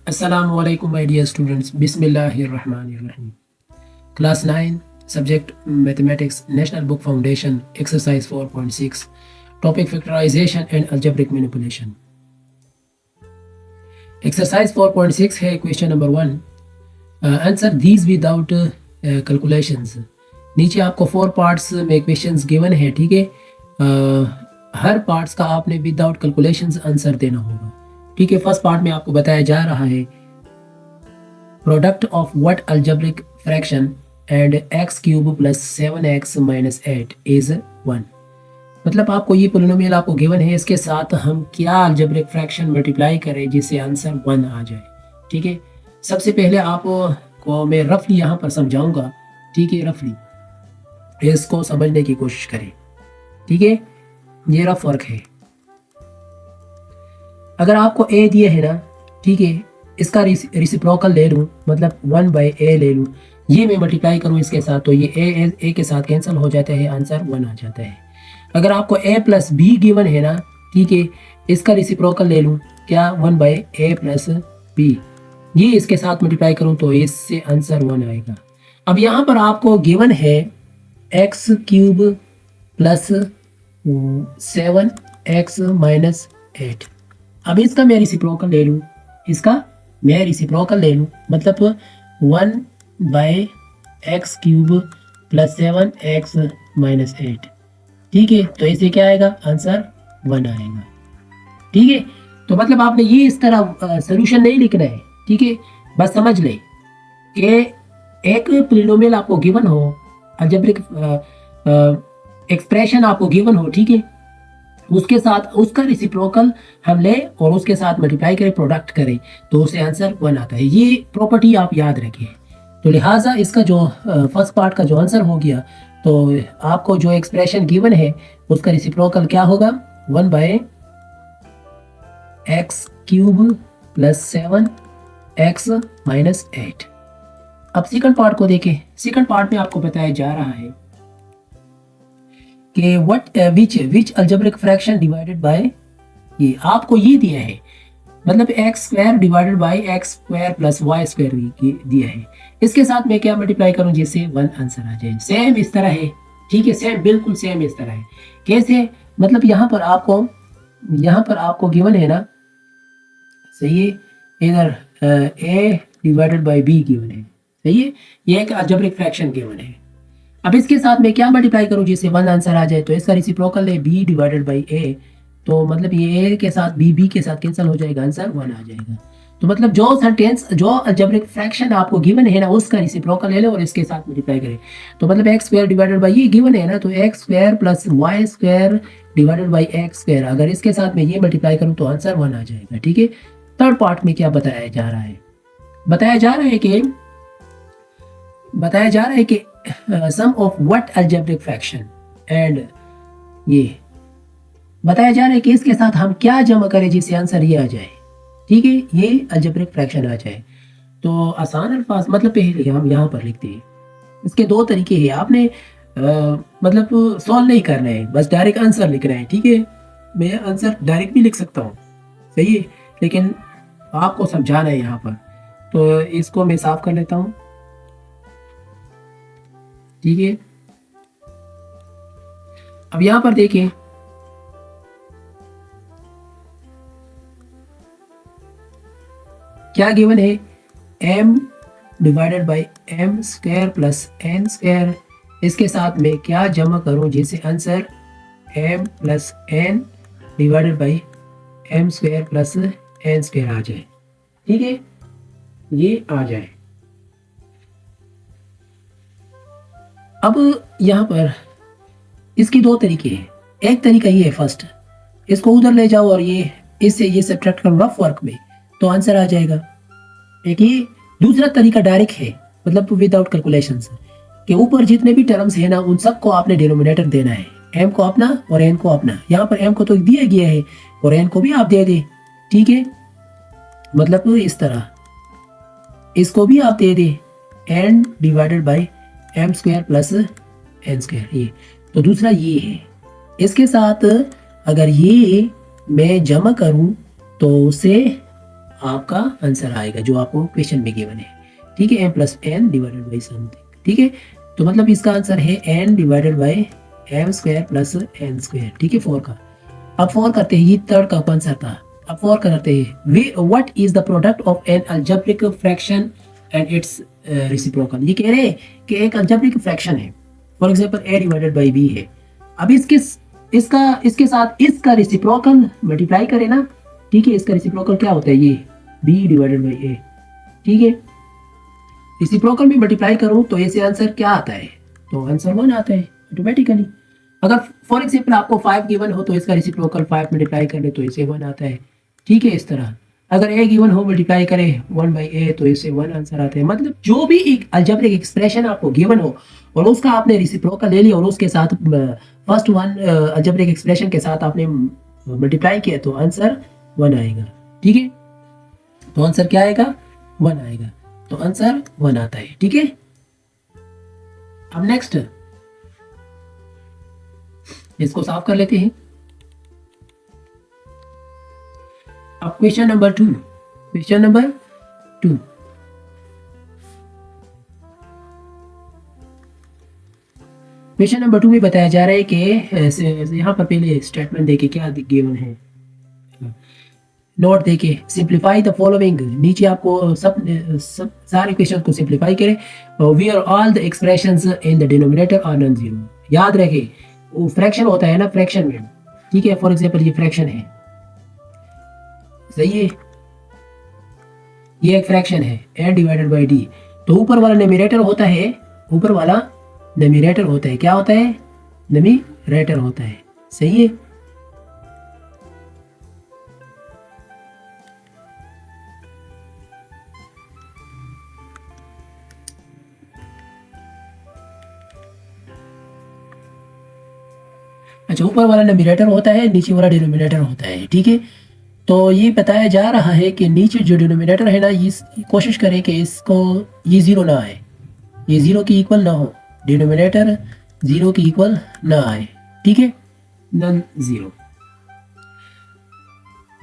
Assalamu alaikum my dear students. Bismillahirrahmanirrahim. Class 9, subject Mathematics, National Book Foundation, exercise 4.6, topic factorization and algebraic manipulation. Exercise 4.6 है question number 1. Answer these without calculations. नीचे आपको 4 parts में questions given है, ठीक है. हर parts का आपने without calculations answer देना होगा, ठीक है. फर्स्ट पार्ट में आपको बताया जा रहा है product of what algebraic fraction and x cube plus 7x minus 8 is 1. मतलब आपको ये पोलिनोमियल आपको गिवन है, इसके साथ हम क्या अलजेब्रिक फ्रैक्शन मल्टीप्लाई करें जिससे आंसर 1 आ जाए, ठीक है. सबसे पहले आपको मैं रफली यहाँ पर समझाऊंगा, ठीक है. रफली इसको समझने की कोशिश करें, ठीक है. ये रफ वर्क है. अगर आपको a दिए है ना, ठीक है, इसका रिसिप्रोकल ले लूँ, मतलब 1/a ले लूँ, ये मैं मल्टीप्लाई करूँ इसके साथ, तो ये a के साथ कैंसिल हो जाता है, आंसर 1 आ जाता है. अगर आपको a प्लस b गिवन है ना, ठीक है, इसका रिसिप्रोकल ले लूँ, क्या 1/a प्लस b, ये इसके साथ मल्टीप्लाई करूँ तो इससे आंसर 1 आएगा. अब यहाँ पर आपको गिवन है x cube plus 7x minus 8. अब इसका मैं रिसिप्रोकल ले लूँ, इसका मैं रिसिप्रोकल ले लूँ, मतलब 1/x cube plus 7x minus 8, ठीक है. तो इसे क्या आएगा, आंसर 1 आएगा, ठीक है. तो मतलब आपने ये इस तरह सोल्यूशन नहीं लिखना है, ठीक है. बस समझ ले कि एक पोलिनोमियल आपको गिवन हो, अलजेब्रिक एक्सप्रेशन आपको गिवन हो, ठीक है, उसके साथ उसका रिसिप्रोकल हम ले और उसके साथ मल्टीप्लाई करें, प्रोडक्ट करें, तो उसे आंसर 1 आता है. ये प्रॉपर्टी आप याद रखिए. तो लिहाजा इसका जो फर्स्ट पार्ट का जो आंसर हो गया, तो आपको जो एक्सप्रेशन गिवन है उसका रिसिप्रोकल क्या होगा, 1/x cube plus 7x minus 8. अब सेकंड पार्ट को देखें. सेकंड पार्ट में आपको बताया जा रहा है कि which algebraic fraction divided by, ये आपको ये दिया है, मतलब X square divided by X square plus Y square दिया है. इसके साथ मैं क्या मल्टीप्लाई करूं जिससे 1 आंसर आ जाए. सेम इस तरह है, ठीक है, सेम बिल्कुल सेम इस तरह है. कैसे, मतलब यहाँ पर आपको गिवन है ना, सही है, इधर a divided by b given है, सही है. ये एक अलजेब्रिक फ्रैक्शन गिवन है. अब इसके साथ मैं क्या मल्टीप्लाई करूं जिससे 1 आंसर आ जाए, तो इसका रिसिप्रोकल है b डिवाइडेड बाई a, तो मतलब ये a के साथ b के साथ कैंसिल हो जाएगा, आंसर 1 आ जाएगा. तो मतलब जो सेंटेंस जो अलजेब्रिक फ्रैक्शन आपको गिवन है ना, उसका रिसिप्रोकल ले लो और इसके साथ मल्टीप्लाई करें. तो मतलब एक्स स्क्वायर डिवाइडेड बाई ये गिवन है ना, तो X square plus Y square divided by X square, अगर इसके साथ मैं ये मल्टीप्लाई करूँ तो आंसर 1 आ जाएगा, ठीक है. थर्ड पार्ट में क्या बताया जा रहा है, बताया जा रहा है कि sum of what algebraic fraction, and ये बताया जा रहा है कि इसके साथ हम क्या जमा करें जिससे आंसर ये आ जाए, ठीक है, ये अलजेब्रिक फ्रैक्शन आ जाए. तो आसान अल्फाज, मतलब पहले हम यहाँ पर लिखते हैं. इसके 2 तरीके हैं. आपने मतलब सॉल्व नहीं करना है, बस डायरेक्ट आंसर लिखना है, ठीक है. मैं आंसर डायरेक्ट भी लिख सकता हूँ, सही है, लेकिन आपको समझाना है यहाँ पर. तो इसको मैं साफ कर लेता हूँ, ठीक है. अब यहां पर देखें, क्या गिवन है, m divided by m square plus n square. इसके साथ मैं क्या जमा करूं जिससे answer m plus n divided by m square plus n square आ जाए, ठीक है, ये आ जाए. अब यहाँ पर इसकी 2 तरीके हैं. एक तरीका ये है, फर्स्ट इसको उधर ले जाओ और ये इससे ये सब्ट्रैक्ट करो रफ वर्क में, तो आंसर आ जाएगा. एक ये दूसरा तरीका डायरेक्ट है, मतलब विदाउट कैलकुलेशंस, के ऊपर जितने भी टर्म्स है ना, उन सबको आपने डिनोमिनेटर देना है, m को अपना और n को अपना. यहाँ पर m को तो दिया गया है और n को भी आप दे दे, ठीक है, मतलब तो इस तरह इसको भी आप दे दे, n divided by m square plus n square. ये तो दूसरा ये है. इसके साथ अगर ये मैं जमा करूं तो उसे आपका आंसर आएगा जो आपको क्वेश्चन में गिवन है। ठीक है, m plus n divided by something. ठीक है, तो मतलब इसका आंसर है n divided by m square plus n square. ठीक है, 4 का। अब 4 करते हैं, ये थर्ड का आंसर था। अब 4 करते हैं, what is the product of N algebraic fraction and it's reciprocal. ये कह रहे हैं कि एक अलजेब्रिक फ्रैक्शन है, for example a divided by b है। अब इसके साथ इसका रेसिप्रोकल मल्टीप्लाई करें ना। ठीक है, इसका रेसिप्रोकल क्या होता है, ये b डिवाइडेड बाई a। ठीक है, रेसिप्रोकल में मल्टीप्लाई करूं तो ऐसे आंसर क्या आता है, तो आंसर 1 आता है ऑटोमेटिकली। अगर फॉर एग्जाम्पल आपको 5 गिवन हो तो इसका रेसिप्रोकल 5 मल्टीप्लाई कर ले तो इसे 1 आता है। ठीक है, इस तरह अगर a गिवन हो मल्टीप्लाई करें 1 बाई a तो इससे 1 आंसर आता है। मतलब जो भी एक अलजेब्रिक एक्सप्रेशन आपको गिवन हो और उसका आपने रेसिप्रोकल ले लिया और उसके साथ फर्स्ट वन अलजेब्रिक एक्सप्रेशन के साथ आपने मल्टीप्लाई किया तो आंसर 1 आएगा। ठीक है, तो आंसर क्या आएगा, 1 आएगा। तो आंसर 1 आता है। ठीक है, अब नेक्स्ट इसको साफ कर लेते हैं। अब question number 2, question number 2। Question number 2 में बताया जा रहा है कि यहाँ पर पहले स्टेटमेंट देके क्या गिवन है, नोट देके सिंप्लीफाई द फॉलोइंग। नीचे आपको सब सारे क्वेश्चन को सिंप्लीफाई करें। We are all the expressions in the denominator are non zero. याद रखें, वो फ्रैक्शन होता है ना, फ्रैक्शन में। ठीक है, फॉर एग्जांपल ये फ्रैक्शन है, सही है, ये एक फ्रैक्शन है n डिवाइडेड बाई d। तो ऊपर वाला न्यूमरेटर होता है, ऊपर वाला न्यूमरेटर होता है, क्या होता है, न्यूमरेटर होता है। सही है, अच्छा, ऊपर वाला न्यूमरेटर होता है, नीचे वाला डिनोमिनेटर होता है। ठीक है, तो ये बताया जा रहा है कि नीचे जो डिनोमिनेटर है ना, ये कोशिश करें कि इसको ये ज़ीरो ना आए, ये ज़ीरो की इक्वल ना हो, डिनोमिनेटर ज़ीरो की इक्वल ना आए। ठीक है, नॉन ज़ीरो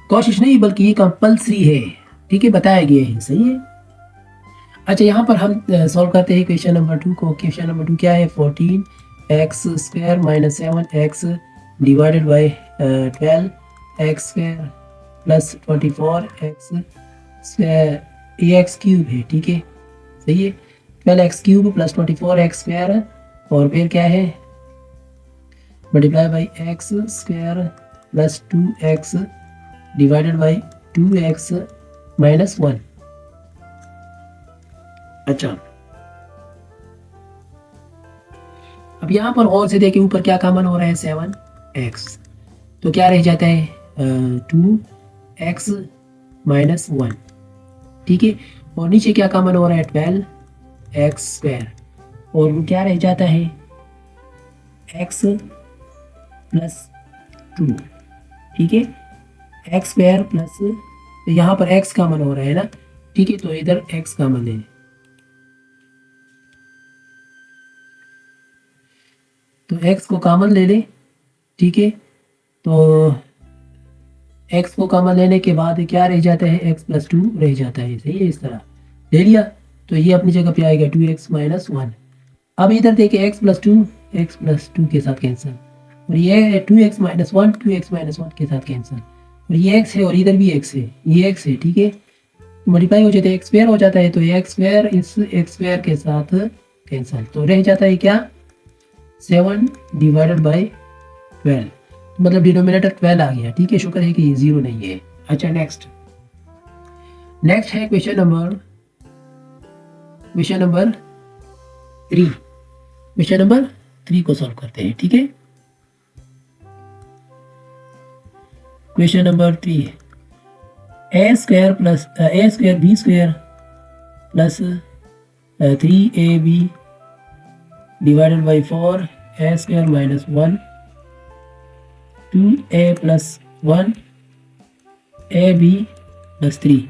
कोशिश नहीं बल्कि ये कंपल्सरी है। ठीक है, बताया गया है। सही है, अच्छा, यहाँ पर हम सॉल्व करते हैं क्वेश्चन नंबर 2 को। क्वेश्चन नंबर 2 क्या है, 14x square minus 7x divided by 12x square plus 24x square, A x cube है। ठीक है, सही है, 12x cube plus 24x square और फिर क्या है, multiply by x square plus 2x divided by 2x minus 1। अच्छा, अब यहाँ पर और से देखें, ऊपर क्या कॉमन हो रहा है, 7x, तो क्या रह जाता है 2x माइनस 1। ठीक है, और नीचे क्या कॉमन हो रहा है, 12x स्क्वायर, और क्या रह जाता है x प्लस 2। ठीक है, x स्क्वायर प्लस, तो यहाँ पर x कॉमन हो रहा है ना। ठीक है, तो इधर x कॉमन है, तो x को कॉमन ले लें। ठीक है, तो x को कॉमन लेने के बाद क्या रह जाता है, x प्लस 2 रह जाता है। सही है, इस तरह ले लिया तो ये अपनी जगह पे आएगा 2x माइनस 1। अब इधर देखिए x प्लस 2 के साथ कैंसिल, और ये 2x माइनस 1 2x माइनस 1 के साथ कैंसिल, और ये x है और इधर भी x है, ये x है। ठीक है, मल्टीप्लाई हो जाता है, x स्क्वायर हो जाता है, तो x स्क्वायर इस x स्क्वायर के साथ कैंसिल, तो रह जाता है क्या, 7 डिवाइडेड बाई 12, मतलब डिनोमिनेटर 12 आ गया। ठीक है, शुक्र है कि ये 0 नहीं है। अच्छा, नेक्स्ट है क्वेश्चन नंबर 3। क्वेश्चन नंबर 3 को सॉल्व करते हैं। ठीक है, question number 3, a square b square plus 3ab divided by 4 a square minus 1 2a plus 1 ab plus 3।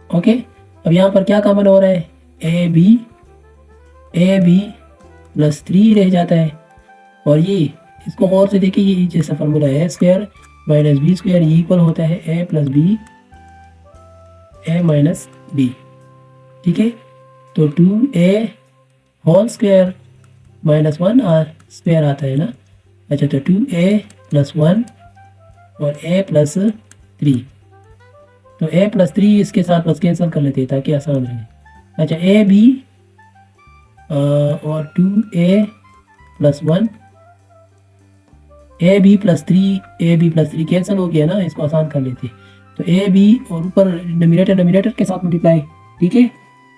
Okay, अब यहाँ पर क्या कॉमन हो रहा है, a b प्लस 3 रह जाता है, और ये इसको और से देखिए, ये जैसा फॉर्मूला है, स्क्वायर माइनस बी स्क्वायर ये इक्वल होता है ए प्लस बी ए माइनस बी। ठीक है, तो 2a whole square minus 1 square आता है ना। अच्छा, तो 2a प्लस 1 और a प्लस 3, तो a प्लस 3 इसके साथ बस कैंसिल कर लेते हैं ताकि आसान रहे। अच्छा, a b और 2a plus 1 A B plus 3 cancel हो गया ना, इसको आसान कर लेते। तो ए बी और ऊपर डिनोमिनेटर के साथ मल्टीप्लाई। ठीक है,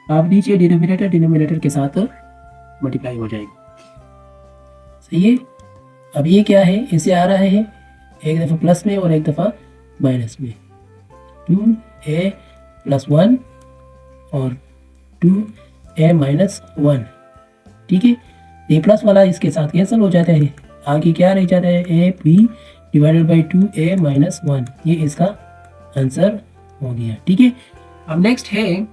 आप नीचे डिनोमिनेटर के साथ मल्टीप्लाई हो जाएगा। सही है। अब ये क्या है, इसे आ रहा है एक दफ़ा प्लस में और एक दफ़ा माइनस में। 2a प्लस 1 और 2a माइनस 1। ठीक है, ये प्लस वाला इसके साथ कैंसिल हो जाता है। आगे क्या रह जाता है, A B divided by 2a minus 1। ये इसका आंसर हो गया। ठीक है, अब नेक्स्ट है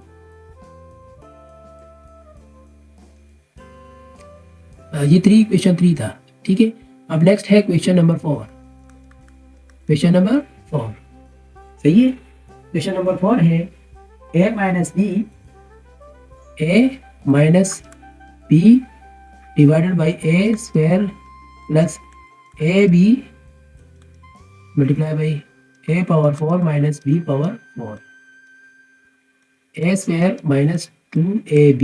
ये क्वेश्चन 3 था। ठीक है, अब नेक्स्ट है क्वेश्चन नंबर 4। क्वेश्चन नंबर 4 सही है। क्वेश्चन नंबर 4 है a minus B divided by a square plus A B multiply by a power 4 minus b power 4। a square minus 2ab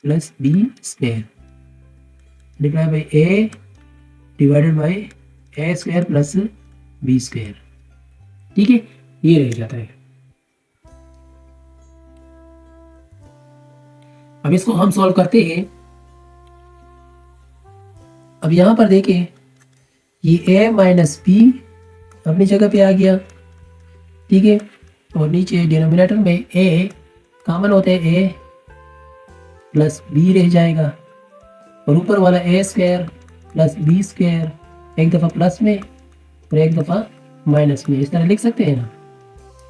plus b square multiply by a divided by a square plus b square. ठीक है, ये रह जाता है। अब इसको हम solve करते हैं। अब यहां पर देखें, ये a माइनस बी अपनी जगह पे आ गया। ठीक है, और नीचे डिनोमिनेटर में a कॉमन होते हैं, a प्लस b रह जाएगा और ऊपर वाला a square plus b square एक दफ़ा प्लस में और एक दफ़ा माइनस में, इस तरह लिख सकते हैं ना।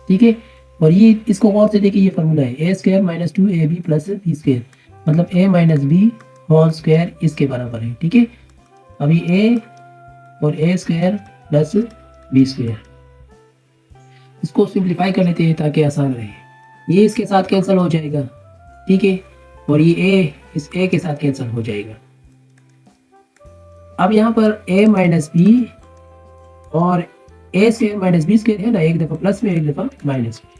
ठीक है, और ये इसको गौर से देखिए, ये फार्मूला है a square minus 2ab plus b square, मतलब a minus B whole square इसके बराबर है। ठीक है, अभी a और a square plus b square, इसको सिंप्लीफाई कर लेते हैं ताकि आसान रहे। ये इसके साथ कैंसिल हो जाएगा। ठीक है, और ये a इस a के साथ कैंसिल हो जाएगा। अब यहाँ पर a माइनस बी और a square minus B square है ना, एक दफ़ा प्लस में एक दफ़ा माइनस में।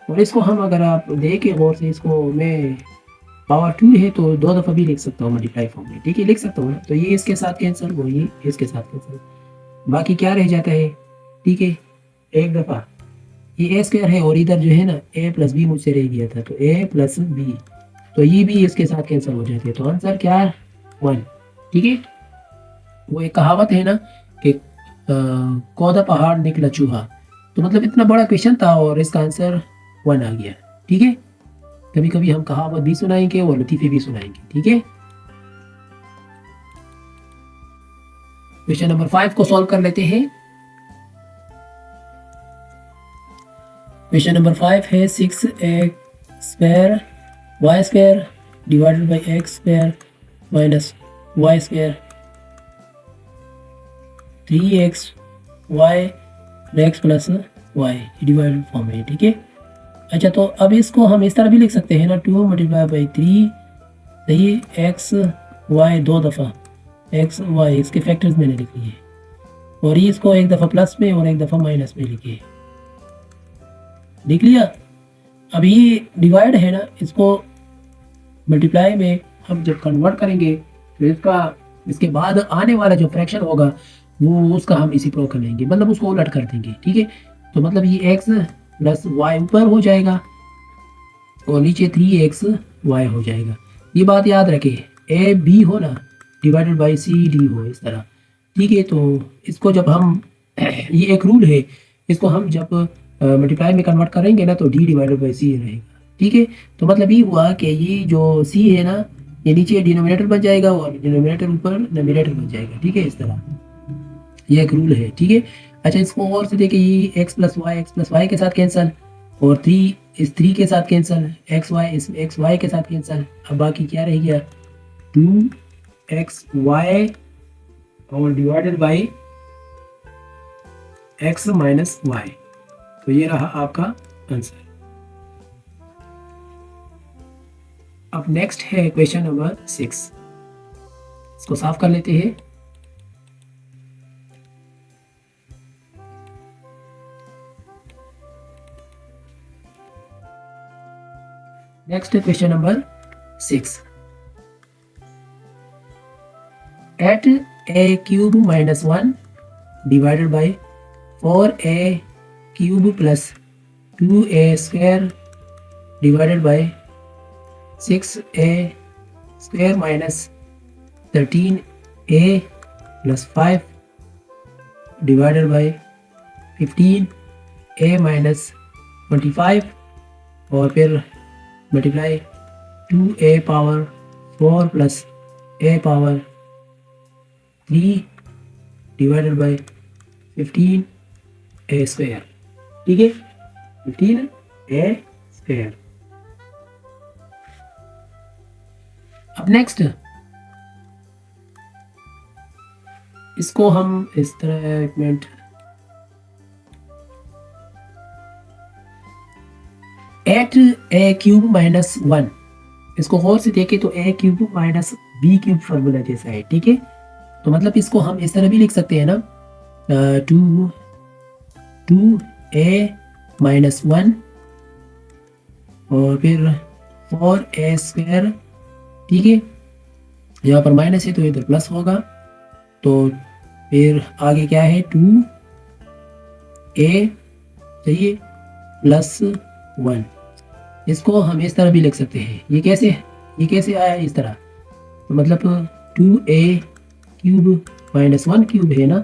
और इसको हम अगर आप देखें गौर से, इसको मैं पावर 2 है तो 2 दफ़ा भी लिख सकता हूँ मल्टीप्लाई फॉर्म में। ठीक है, लिख सकता हूँ ना। तो ये इसके साथ कैंसिल, वो ये इसके साथ कैंसिल, बाकी क्या रह जाता है। ठीक है, एक दफ़ा ये a स्क्वायर है और इधर जो है ना a प्लस बी मुझसे रह गया था, तो a प्लस बी, तो ये भी इसके साथ कैंसिल हो जाती है। तो आंसर क्या है, 1। ठीक है, वो एक कहावत है ना कि कौदा पहाड़ निकला चूहा, तो मतलब इतना बड़ा क्वेश्चन था और इसका आंसर 1 आ गया। ठीक है, कभी कभी हम कहावत भी सुनाएंगे और लतीफ़े भी सुनाएंगे। ठीक है, क्वेश्चन नंबर 5 को सॉल्व कर लेते हैं। क्वेश्चन नंबर 5 है 6x square y square divided by x square minus y square 3xy x plus y divided form है। ठीक है, अच्छा, तो अब इसको हम इस तरह भी लिख सकते हैं ना, 2 मल्टीप्लाई बाई 3, सही, एक्स वाई 2 दफ़ा एक्स वाई, इसके फैक्टर्स मैंने लिख लिए और ये इसको एक दफ़ा प्लस में और एक दफ़ा माइनस में लिखिए। लिख लिया। अब ये डिवाइड है ना, इसको मल्टीप्लाई में हम जब कन्वर्ट करेंगे तो इसके बाद आने वाला जो फ्रैक्शन होगा वो उसका हम इसी प्रो कर लेंगे, मतलब उसको उलट कर देंगे। ठीक है, तो मतलब ये एक्स प्लस वाई ऊपर हो जाएगा और नीचे 3xy हो जाएगा। ये बात याद रखें, ए बी हो ना डिवाइडेड बाई सी डी हो, इस तरह। ठीक है, तो इसको जब हम ये एक रूल है, इसको हम जब मल्टीप्लाई में कन्वर्ट करेंगे ना तो डी डिवाइडेड बाई सी रहेगा। ठीक है, तो मतलब ये हुआ कि ये जो सी है ना, ये नीचे डिनोमिनेटर बन जाएगा और डिनोमिनेटर ऊपर नोमिनेटर बन जाएगा। ठीक है, इस तरह ये एक रूल है। ठीक है, अच्छा, इसको और से देखिए, ये एक्स प्लस वाई के साथ कैंसिल और 3 इस 3 के साथ कैंसिल, एक्स वाई इस एक्स वाई के साथ कैंसिल। अब बाकी क्या रह गया, 2xy और divided by x minus Y. तो ये रहा आपका आंसर। अब नेक्स्ट है क्वेश्चन नंबर 6। इसको साफ कर लेते हैं। Next question number 6। Eight a cube minus 1 divided by 4a cube plus 2a square divided by 6a square minus 13a plus 5 divided by 15a minus 25 और फिर multiply 2a power 4 plus a power 3 divided by 15a square. ठीक है, 15a square. अब next इसको हम इस तरह एक minute eight a cube minus 1, इसको गौर से देखें तो a cube minus b cube formula जैसा है। ठीक है, तो मतलब इसको हम इस तरह भी लिख सकते हैं ना, टू ए माइनस 1 और फिर 4a स्क्वायर। ठीक है, यहाँ पर माइनस है तो इधर प्लस होगा, तो फिर आगे क्या है 2a चाहिए प्लस 1। इसको हम इस तरह भी लिख सकते हैं। ये कैसे आया इस तरह, तो मतलब 2a क्यूब माइनस 1 क्यूब है ना।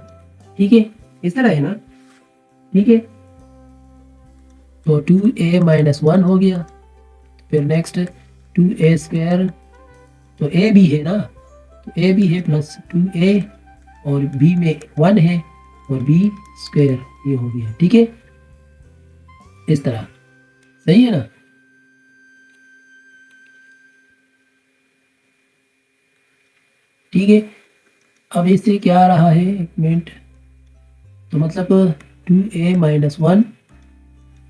ठीक है, इस तरह है ना। ठीक है, तो 2a माइनस 1 हो गया। फिर नेक्स्ट 2a स्क्वायर, तो a भी है ना, तो a भी है प्लस 2a और b में 1 है और b स्क्वायर ये हो गया। ठीक है, इस तरह सही है ना। ठीक है, अब इससे क्या आ रहा है एक मिनट, तो मतलब 2a माइनस 1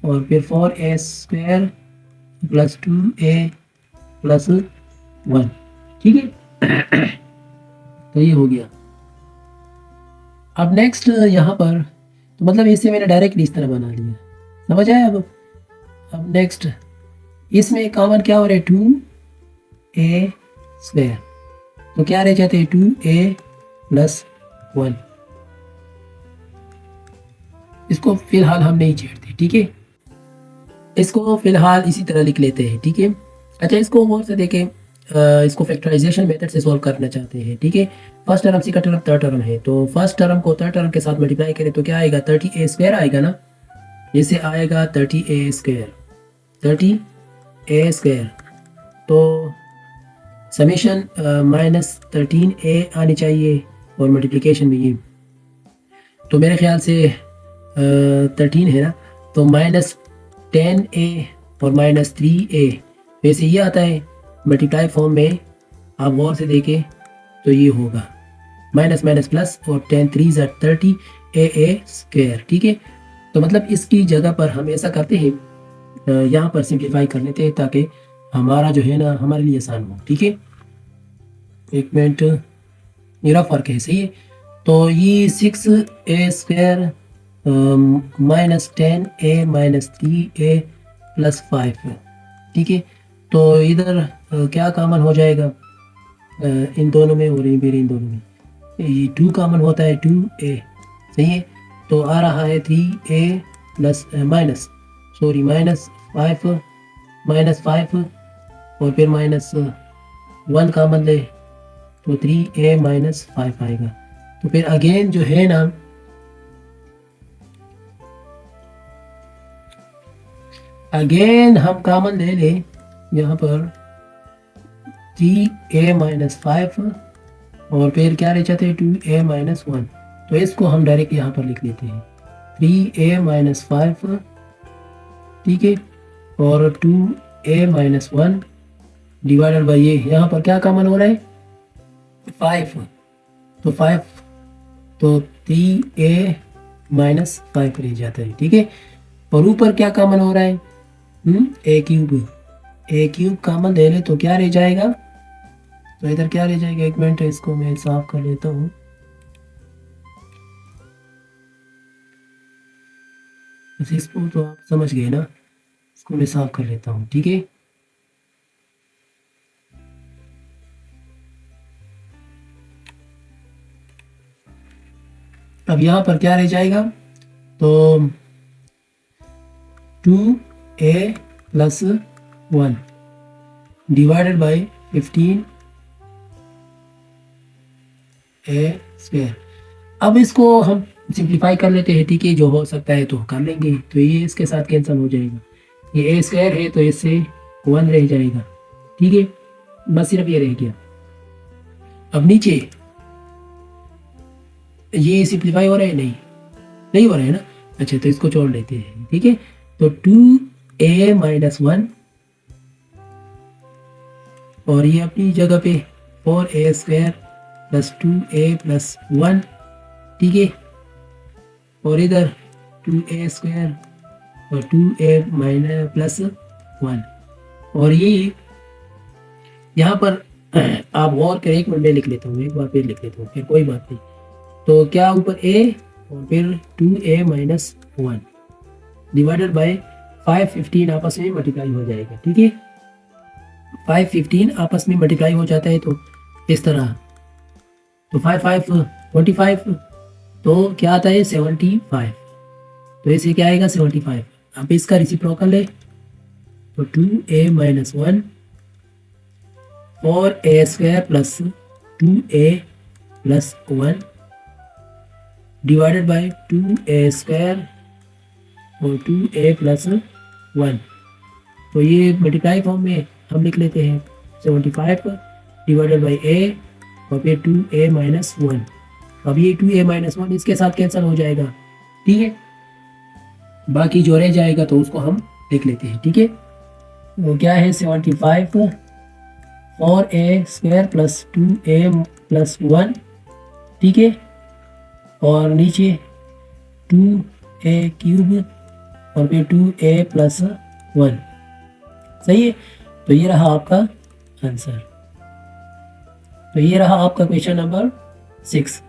और फिर 4a square plus 2a plus 1। ठीक है, तो ये हो गया। अब नेक्स्ट यहाँ पर तो मतलब इससे मैंने डायरेक्टली इस तरह बना लिया, समझ आया। अब नेक्स्ट इसमें कॉमन क्या हो रहा है 2a स्क्वायर, तो क्या रह जाते हैं 2a प्लस 1। इसको फिलहाल हम नहीं छेड़ते। ठीक है, इसको फिलहाल इसी तरह लिख लेते हैं। ठीक है, अच्छा इसको और से देखें, इसको फैक्टराइजेशन मेथड से सॉल्व करना चाहते हैं। ठीक है, first term second term third term है, तो फर्स्ट टर्म को थर्ड टर्म के साथ मल्टीप्लाई करें तो क्या आएगा 30a स्क्वायर आएगा ना। जैसे आएगा 30a स्क्वायर, तो समेशन माइनस 13a आनी चाहिए और मल्टीप्लिकेशन में ये, तो मेरे ख्याल से 13 है ना, तो माइनस 10a और माइनस 3a, वैसे ये आता है मल्टीप्लाई फॉर्म में। आप गौर से देखें तो ये होगा माइनस माइनस प्लस और 10 3 30 a स्क्वायर। ठीक है, तो मतलब इसकी जगह पर हम ऐसा करते हैं, यहाँ पर सिंप्लीफाई कर लेते हैं ताकि हमारा जो है ना हमारे लिए आसान हो। ठीक है, एक मिनट मेरा फ़र्क है सही है। तो ये 6a square minus 10a minus 3a plus 5 है। ठीक है, तो इधर क्या कॉमन हो जाएगा इन दोनों में और इन दोनों में, ये 2 कॉमन होता है 2a सही है, तो आ रहा है 3a प्लस माइनस 5 और फिर माइनस 1 कॉमन ले तो 3a माइनस 5 आएगा। तो फिर अगेन जो है ना अगेन हम कॉमन ले लें यहाँ पर 3a माइनस 5 और फिर क्या रह जाते हैं 2a माइनस 1, तो इसको हम डायरेक्ट यहाँ पर लिख लेते हैं 3a माइनस 5। ठीक है, और 2a माइनस 1 डिवाइडेड बाई ये, यहाँ पर क्या कॉमन हो रहा है 5, तो 5 तो 3a माइनस 5 रह जाता है, ठीक है। और ऊपर क्या कॉमन हो रहा है, ए क्यूब कॉमन ले ले तो क्या रह जाएगा, तो इधर क्या रह जाएगा, एक मिनट इसको मैं साफ कर लेता हूँ। इसको तो आप समझ गए ना, इसको मैं साफ कर लेता हूँ, ठीक है। अब यहाँ पर क्या रह जाएगा, तो 2a plus 1 divided by 15a square. अब इसको हम सिंप्लीफाई कर लेते हैं, ठीक है, जो हो सकता है तो कर लेंगे। तो ये इसके साथ कैंसिल हो जाएगा, ये a स्क्वायर है तो इससे 1 रह जाएगा, ठीक है, बस सिर्फ ये रह गया। अब नीचे ये सिंप्लीफाई हो रहा है, नहीं हो रहा है ना, अच्छा तो इसको छोड़ लेते हैं, ठीक है। तो 2a माइनस 1 और ये अपनी जगह पे 4a square plus 2a plus 1, ठीक है, और इधर 2a स्क्वायर और 2a माइनस प्लस 1। और ये यहाँ पर आप गौर करें, एक मिनट में लिख लेता हूँ, एक बार फिर लिख लेता हूँ, फिर कोई बात नहीं। तो क्या ऊपर a और फिर 2a माइनस 1 डिवाइडेड बाय 5 15 आपस में मल्टीप्लाई हो जाएगा, ठीक है। 5 15 आपस में मल्टीप्लाई हो जाता है तो इस तरह, तो 5 5 25, तो क्या आता है 75, तो इसे क्या आएगा 75। अब इसका रेसिप्रोकल ले तो 2a माइनस 1 और a square plus 2a plus 1 divided by 2a square और 2a प्लस 1। तो ये मल्टीप्लाई फॉर्म में हम लिख लेते हैं 75 डिवाइडेड बाई a और फिर 2a माइनस 1। अब ये 2a माइनस 1 इसके साथ कैंसिल हो जाएगा, ठीक है, बाकी जो रह जाएगा तो उसको हम लिख लेते हैं, ठीक है। वो क्या है 75 4a square plus 2a plus 1, ठीक है, और नीचे 2a क्यूब और फिर 2a प्लस 1, सही है। तो ये रहा आपका आंसर, तो ये रहा आपका क्वेश्चन नंबर 6।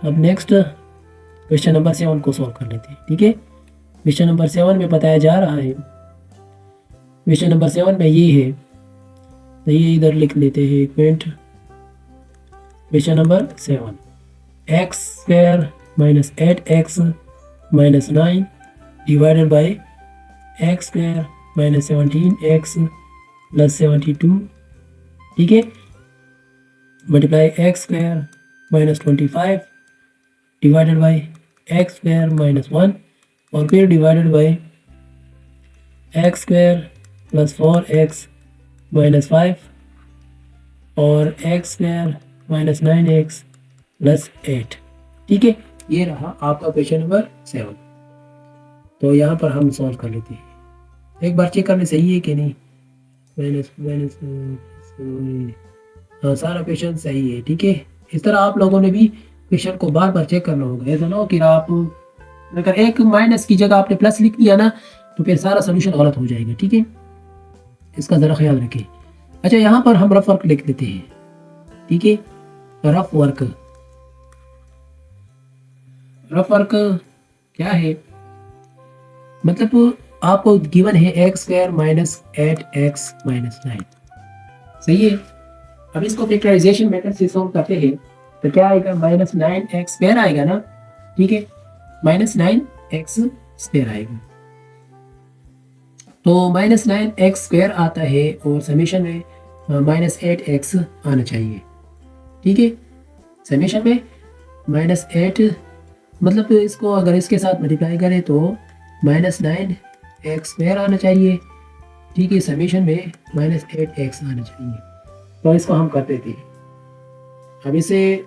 अब नेक्स्ट क्वेश्चन नंबर 7 को सॉल्व कर लेते हैं, ठीक है। क्वेश्चन नंबर 7 में बताया जा रहा है, क्वेश्चन नंबर 7 में ये है, तो ये इधर लिख लेते हैं एक minute. Question number 7, x square minus 8x minus 9 divided by X square minus 17x plus 72, ठीक है, multiply x square minus 25 divided by X square minus 1 और फिर divided by X square plus 4x minus 5 और x square minus 9x plus 8, ठीक है। ये रहा आपका क्वेश्चन नंबर 7। तो यहाँ पर हम सॉल्व कर लेते हैं, एक बार चेक करने सही है कि नहीं, हाँ सारा क्वेश्चन सही है, ठीक है। इस तरह आप लोगों ने भी क्वेश्चन को बार बार चेक करना होगा, ऐसा ना हो कि आप अगर एक माइनस की जगह आपने प्लस लिख दिया ना तो फिर सारा सोल्यूशन गलत हो जाएगा, ठीक है, इसका ज़रा ख्याल रखें। अच्छा यहाँ पर हम रफ वर्क लिख लेते हैं, ठीक है, रफ वर्क क्या है, मतलब आपको गिवन है x square minus 8x minus 9, सही है। अब इसको फैक्टराइजेशन मेथड से सॉल्व करते हैं तो क्या आएगा, माइनस 9x स्क्वायर आएगा ना, ठीक है, माइनस 9x स्क्वायर आएगा। तो माइनस 9x स्क्वायर आता है और समेशन में माइनस 8x आना चाहिए, ठीक है, समेशन में माइनस 8, मतलब इसको अगर इसके साथ मल्टीप्लाई करें तो माइनस 9x स्क्वायर आना चाहिए, ठीक है, समेशन में माइनस 8x आना चाहिए। तो इसको हम करते थे, अब इसे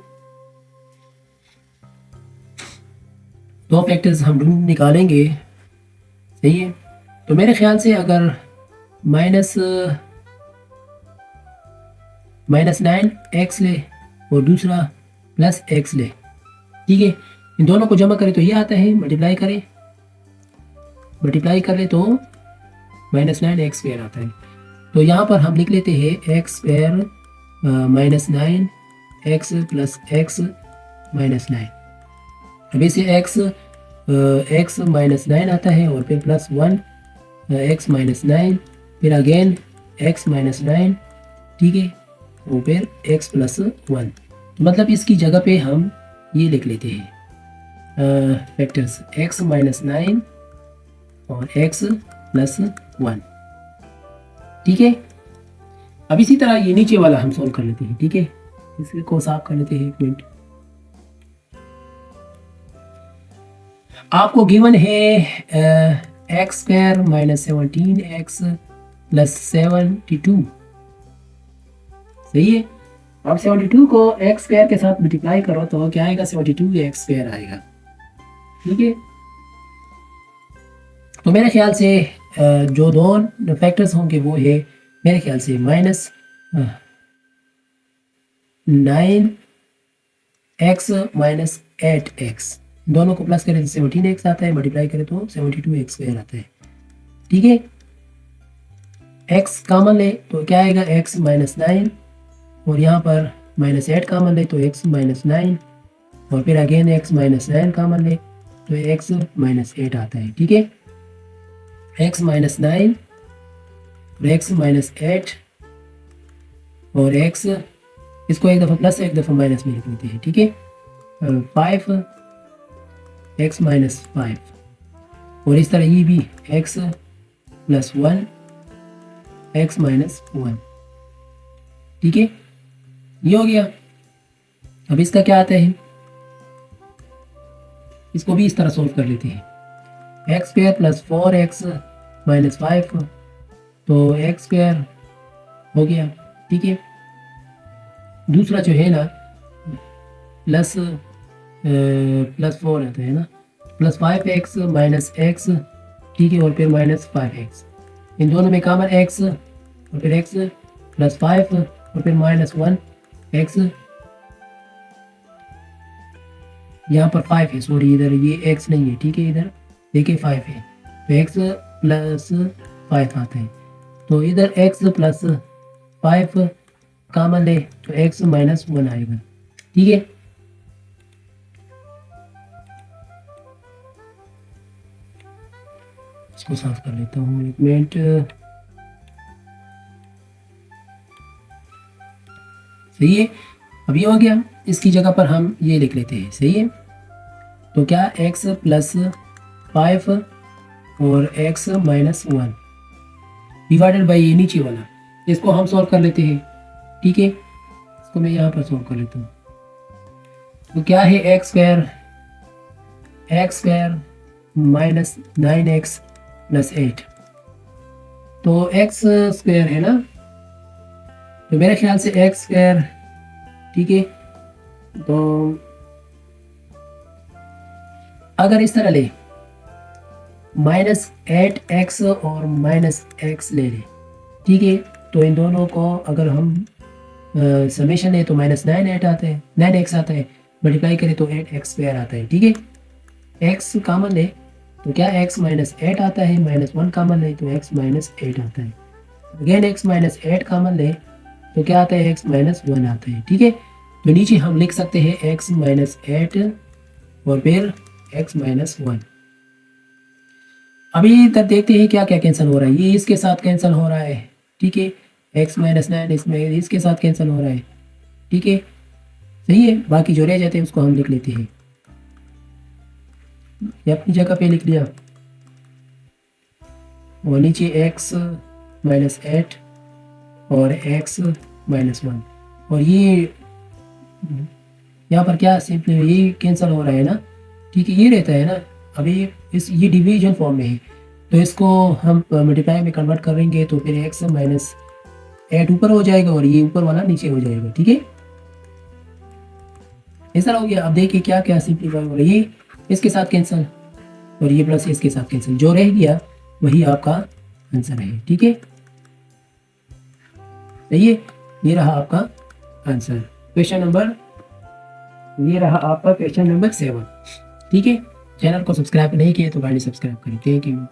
दो फैक्टर्स हम निकालेंगे, सही है। तो मेरे ख्याल से अगर माइनस 9x ले और दूसरा प्लस x ले ठीक है, इन दोनों को जमा करें तो ये आता है, मल्टीप्लाई करें तो -9x² आता है। तो यहाँ पर हम लिख लेते हैं x² -9x प्लस x -9। अब इसे x -9 आता है और फिर प्लस 1 x -9, फिर अगेन x -9, ठीक है, और फिर x प्लस 1। मतलब इसकी जगह पे हम ये लिख लेते हैं फैक्टर्स x -9 और x प्लस 1, ठीक है। अब इसी तरह ये नीचे वाला हम सॉल्व कर लेते हैं, ठीक है। इसको साफ कर लेते हैं, एक मिनट। आपको गिवन है x² -17x प्लस 72, सही है। अब 72 को x² के साथ मल्टीप्लाई करो तो क्या आएगा, 72x² आएगा, ठीक है। तो मेरे ख्याल से जो दो फैक्टर्स होंगे वो है मेरे ख्याल से -9x -8x, दोनों को प्लस करें तो 17x आता है, मल्टीप्लाई करें तो 72x² आता है, ठीक है। x कॉमन ले तो क्या आएगा, x -9, और यहाँ पर -8 कॉमन ले तो x -9, और फिर अगेन x -9 कॉमन ले तो x -8 आता है, ठीक है। x -9 और x -8 और x, इसको एक दफ़ा प्लस एक दफ़ा माइनस में लिख लेते हैं, ठीक है। 5x -5, और इस तरह ये भी x प्लस 1 x -1, ठीक है। ये हो गया। अब इसका क्या आता है, इसको भी इस तरह सोल्व कर लेते हैं। x² प्लस 4x -5, तो x² हो गया, ठीक है। दूसरा जो है ना प्लस 4 आता है ना, प्लस 5x -x, ठीक है, और फिर -5x, इन दोनों में कॉमन x और फिर x प्लस 5 और फिर -1x, यहाँ पर 5 है, सॉरी इधर ये x नहीं है, ठीक है, इधर देखिए 5 है, तो x प्लस 5 आता है, तो इधर x प्लस 5 कॉमन ले तो x -1 आएगा, ठीक है। इसको साफ कर लेता हूँ, एक मिनट। सही है। अब ये हो गया, इसकी जगह पर हम ये लिख लेते हैं, सही है। तो क्या x प्लस 5 और x -1 डिवाइडेड बाई ये नीचे वाला, इसको हम सॉल्व कर लेते हैं, ठीक है। इसको मैं यहाँ पर सॉल्व कर लेता हूँ। तो क्या है x² -9x प्लस 8, तो x² है ना, तो मेरे ख्याल से x², ठीक है। तो अगर इस तरह ले -8x और -x ले लें, ठीक है, तो इन दोनों को अगर हम समेशन है तो -9x आता है, मल्टीप्लाई करें तो 8x² आता है, ठीक है। x कॉमन ले तो क्या x -8 आता है, -1 कॉमन ले तो x -8 आता है, अगेन x -8 कॉमन ले तो क्या आता है, x -1 आता है, ठीक है। तो नीचे हम लिख सकते हैं x -8 और फिर x -1। अभी तक देखते हैं क्या क्या कैंसिल हो रहा है, ये इसके साथ कैंसिल हो रहा है, ठीक है, x -9 इसमें इसके साथ कैंसिल हो रहा है, ठीक है, सही है। बाकी जो रह जाते हैं उसको हम लिख लेते हैं, ये अपनी जगह पे लिख लिया, और नीचे x -8 और x -1, और ये यहाँ पर क्या सिंपली ये कैंसिल हो रहा है ना, ठीक है, ये रहता है ना। अभी ये डिवीजन फॉर्म में है, तो इसको हम मल्टीप्लाई में कन्वर्ट करेंगे तो फिर x -8 ऊपर हो जाएगा और ये ऊपर वाला नीचे हो जाएगा, ठीक है। इस तरह हो गया। अब देखिए क्या क्या सिंप्लीफाई हो रहा है, ये इसके साथ कैंसिल और ये प्लस इसके साथ कैंसिल, जो रह गया वही आपका आंसर है, ठीक है। सही है, ये रहा आपका आंसर। क्वेश्चन नंबर ये रहा आपका क्वेश्चन नंबर 7। ठीक है, चैनल को सब्सक्राइब नहीं किए तो गाइस सब्सक्राइब करें। Thank you.